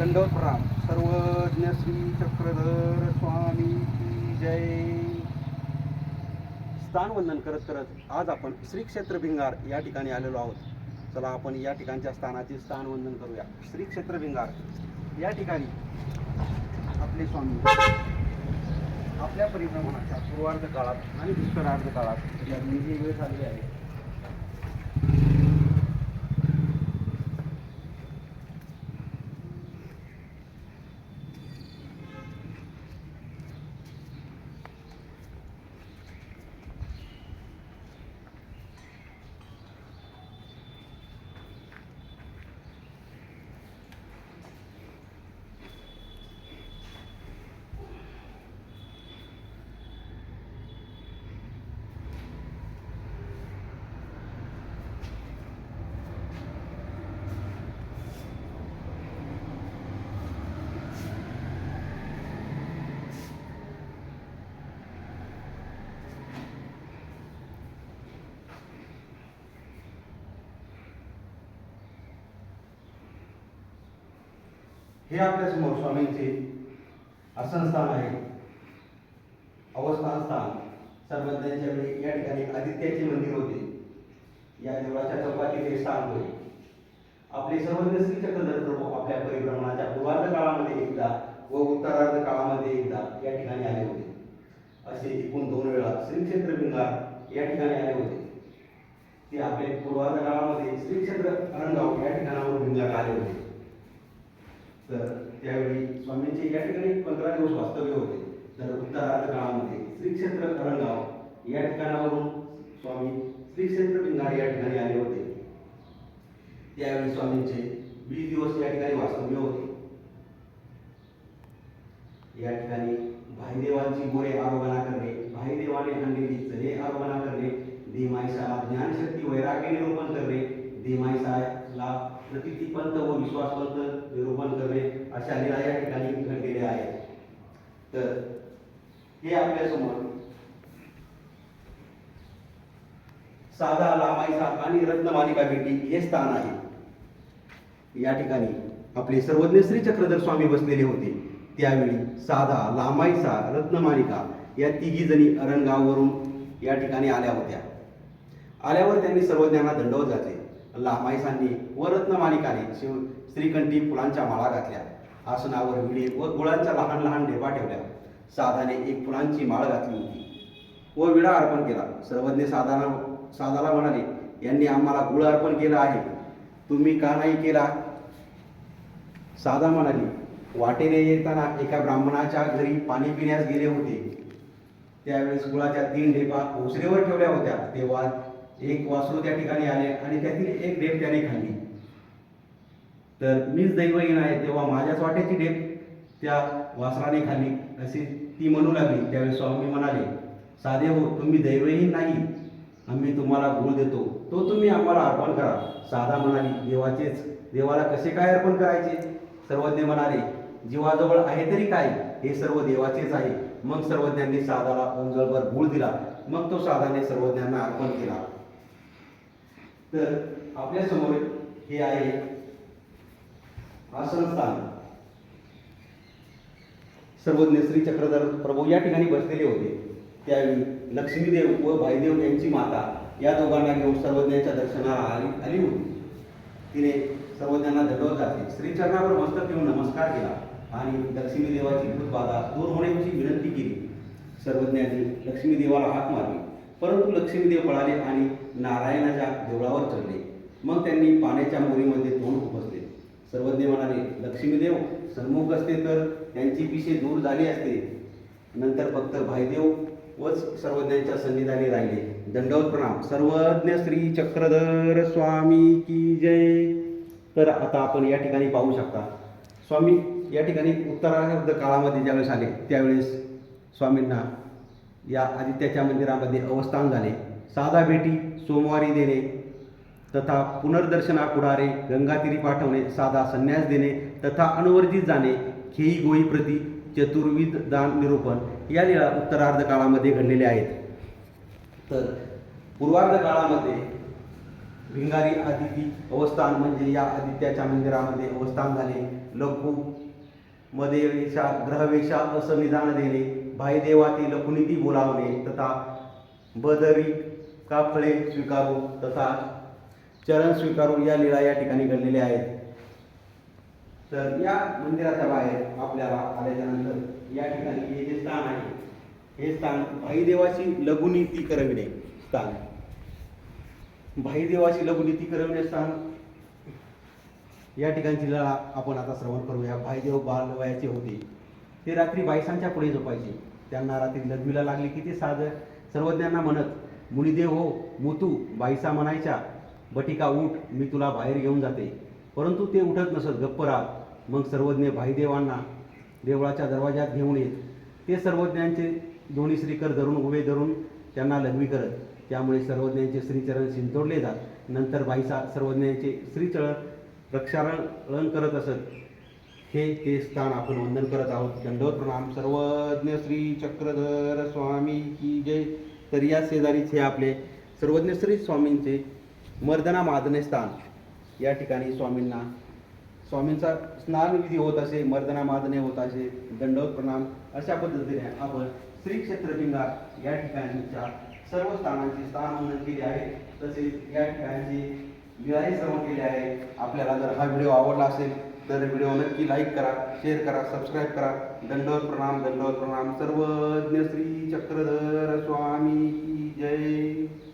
दंडवत प्रणाम. सर्वज्ञ श्री चक्रधर स्वामी की जय. स्थानवंदन करत करत आज आपण श्री क्षेत्र भिंगार या ठिकाणी आलेलो आहोत. चला आपण या ठिकाणच्या स्थानाचे स्थानवंदन करूया. श्री क्षेत्र भिंगार या ठिकाणी आपले स्वामी आपल्या परिभ्रमणाच्या पूर्वार्ध काळात आणि उत्तरार्ध काळात या दोन्ही वेळ झालेले आहे. हे आपल्या समोर स्वामींचे आसनस्थान आहे, अवस्थान स्थान. सर्वज्ञांच्या वेळी या ठिकाणी आदित्याचे मंदिर होते. या देवळाच्या चौकातील हे स्थान होते. आपले सर्वज्ञ श्री चक्रधर प्रभू आपल्या परिभ्रमणाच्या पूर्वार्ध काळामध्ये एकदा व उत्तरार्ध काळामध्ये एकदा या ठिकाणी आले होते. असे एकूण 2 वेळा श्री क्षेत्र भिंगार या ठिकाणी आले होते. ते आपले पूर्वार्ध काळामध्ये श्री क्षेत्र अरणगाव या ठिकाणावर भिंगार आले होते. तर त्यावेळी स्वामींचे या ठिकाणी 15 दिवस वास्तव्य होते. तर उत्तरार्ध काळामध्ये श्री क्षेत्र अरणगाव या ठिकाणावरून स्वामी श्री क्षेत्र भिंगार या ठिकाणी आले होते. त्यावेळी स्वामींचे 20 दिवस या ठिकाणी वास्तव्य होते. या ठिकाणी भाईदेवांची गोरे आरोहणा करणे, भाईदेवाने आणलेली चले आरोहणा करणे, देमाईसाला ज्ञानशक्ती वैराग्य निरूपण करणे, देमाईसाला प्रतिती पंत व विश्वासपंत निरूपण करणे अशा लीला या ठिकाणी घडलेल्या आहेत. तर हे आपल्या समोर साधा लामाईसा आणि रत्नमालिका भेटी हे स्थान आहे. या ठिकाणी आपले सर्वज्ञ श्री चक्रधर स्वामी बसलेले होते. त्यावेळी साधा, लामाईसा, रत्नमालिका या तिघी जणी अरणगाववरून या ठिकाणी आल्या होत्या. आल्यावर त्यांनी सर्वज्ञांना दंडवत घातले. लामाईसांनी व रत्नमालिकाने श्रीकंठी फुलांच्या माळा घातल्या. आसनावर विडे व गुळांच्या लहान लहान ढेपा ठेवल्या. साधाने एक फुलांची माळ घातली होती व विडा अर्पण केला. सर्वज्ञ साधाला म्हणाले, यांनी आम्हाला गुळ अर्पण केला आहे, तुम्ही का नाही केला? साधा म्हणाली, वाटेने येताना एका ब्राह्मणाच्या घरी पाणी पिण्यास गेले होते. त्यावेळेस गुळाच्या 3 ढेपा ओसरेवर ठेवल्या होत्या. तेव्हा एक वासरू त्या ठिकाणी आले आणि त्यातील एक ढेप त्याने खाल्ली. तर मीच दैवहीन आहे, तेव्हा माझ्याच वाट्याची ढेप त्या वासराने खाल्ली अशी ती म्हणू लागली. त्यावेळी स्वामी म्हणाले, साधे हो, तुम्ही दैवहीन नाही, आम्ही तुम्हाला गुळ देतो, तो तुम्ही आम्हाला अर्पण करा. साधा म्हणाली, देवाचेच, देवाला कसे काय अर्पण करायचे? सर्वज्ञ म्हणाले, जीवाजवळ आहे तरी काय, हे सर्व देवाचेच आहे. मग सर्वज्ञांनी साधाला ओंजळभर गुळ दिला. मग तो साधाने सर्वज्ञांना अर्पण केला. तर आपल्या समोर हे आहे आसनस्थान. सर्वज्ञ श्री चक्रधर प्रभू या ठिकाणी बसलेले होते. त्यावेळी लक्ष्मीदेव व भाईदेव यांची माता या दोघांना घेऊन सर्वज्ञांच्या दर्शनाला आली होती. तिने सर्वज्ञांना दंडवत घातले, श्रीचरणावर मस्तक घेऊन नमस्कार केला आणि लक्ष्मीदेवाची भूतबाधा दूर होण्याची विनंती केली. सर्वज्ञांनी लक्ष्मीदेवाला हाक मारली, परंतु लक्ष्मीदेव पळाले आणि नारायणाच्या देवळावर चढले. मग त्यांनी पाण्याच्या मोरीमध्ये तोंड खुपसले. सर्वज्ञ म्हणाले, लक्ष्मीदेव सन्मुख असते तर त्यांची पिशे दूर झाली असते. नंतर फक्त भाईदेव वच सर्वज्ञांच्या सन्निधानी राहिले. दंडवत प्रणाम. सर्वज्ञ श्री चक्रधर स्वामी की जय. तर आता आपण या ठिकाणी पाहू शकता, स्वामी या ठिकाणी उत्तरार्ध काळामध्ये ज्यावेळेस आले त्यावेळेस स्वामींना या आदित्याच्या मंदिरामध्ये अवस्थान झाले. साधा भेटी सोमवारी देणे तथा पुनर्दर्शना कुडारे, गंगातीरी पाठवणे, साधा संन्यास देणे तथा अनुवर्जित जाणे, खेई गोई प्रती, चतुर्विध दान निरूपण या लीला उत्तरार्ध काळामध्ये घडलेल्या आहेत. तर पूर्वार्ध काळामध्ये भिंगारी आदिती अवस्थान म्हणजे या आदित्याच्या मंदिरामध्ये अवस्थान झाले. लघु मदेवेशा ग्रहवेशा असं निदान देणे, भाईदेवाती लकुनीती बोलावणे तथा बदरी का फळे स्वीकारू तथा चरण स्वीकारू या लीला या ठिकाणी घडलेल्या आहेत. तर या मंदिराच्या बाहेर आपल्याला आल्याच्या नंतर या ठिकाणी हे जे स्थान आहे, हे स्थान भाईदेवाची लघुनीती करविणे स्थान. भाईदेवाची लघुनीती करविणे स्थान या ठिकाणची लीला आपण आता श्रवण करूया. भाईदेव बालवयाचे होते. ते रात्री बायसांच्या पुढे झोपायचे. त्यांना रात्री लघवीला लागली की ते सर्वज्ञांना म्हणत, मुनिदेव हो मोतू. बाईसा म्हणायच्या, बटिका उठ, मी तुला बाहेर घेऊन जाते. परंतु ते उठत नसत, गप्प राहत. मग सर्वज्ञ भाईदेवांना देवळाच्या दरवाज्यात घेऊन येत. ते सर्वज्ञांचे दोन्ही श्रीकर धरून त्यांना लघवी करत. त्यामुळे सर्वज्ञांचे श्रीचरण शिंतोडले जात. नंतर बाईसा सर्वज्ञांचे श्रीचरण प्रक्षालन करत असत. हे ते स्थान आपण वंदन करत आहोत. दंडवत प्रणाम. सर्वज्ञ श्री चक्रधर स्वामी की जय. तर या शेजारीच हे आपले सर्वज्ञ श्री स्वामींचे मर्दना मादने स्थान. या ठिकाणी स्वामींचा स्नान विधी होत असे, मर्दना मादने होत असे. दंडवत प्रणाम. अशा पद्धतीने आपण श्री क्षेत्र भिंगार या ठिकाणच्या सर्व स्थानांचे स्थानवंदन केले आहे. तसेच या ठिकाणचे लीलाही श्रवण केले आहे. आपल्याला जर हा व्हिडिओ आवडला असेल तर व्हिडिओ नक्की लाईक करा, शेअर करा, सबस्क्राईब करा. दंडवत प्रणाम. दंडवत प्रणाम. सर्वज्ञ श्री चक्रधर स्वामी की जय.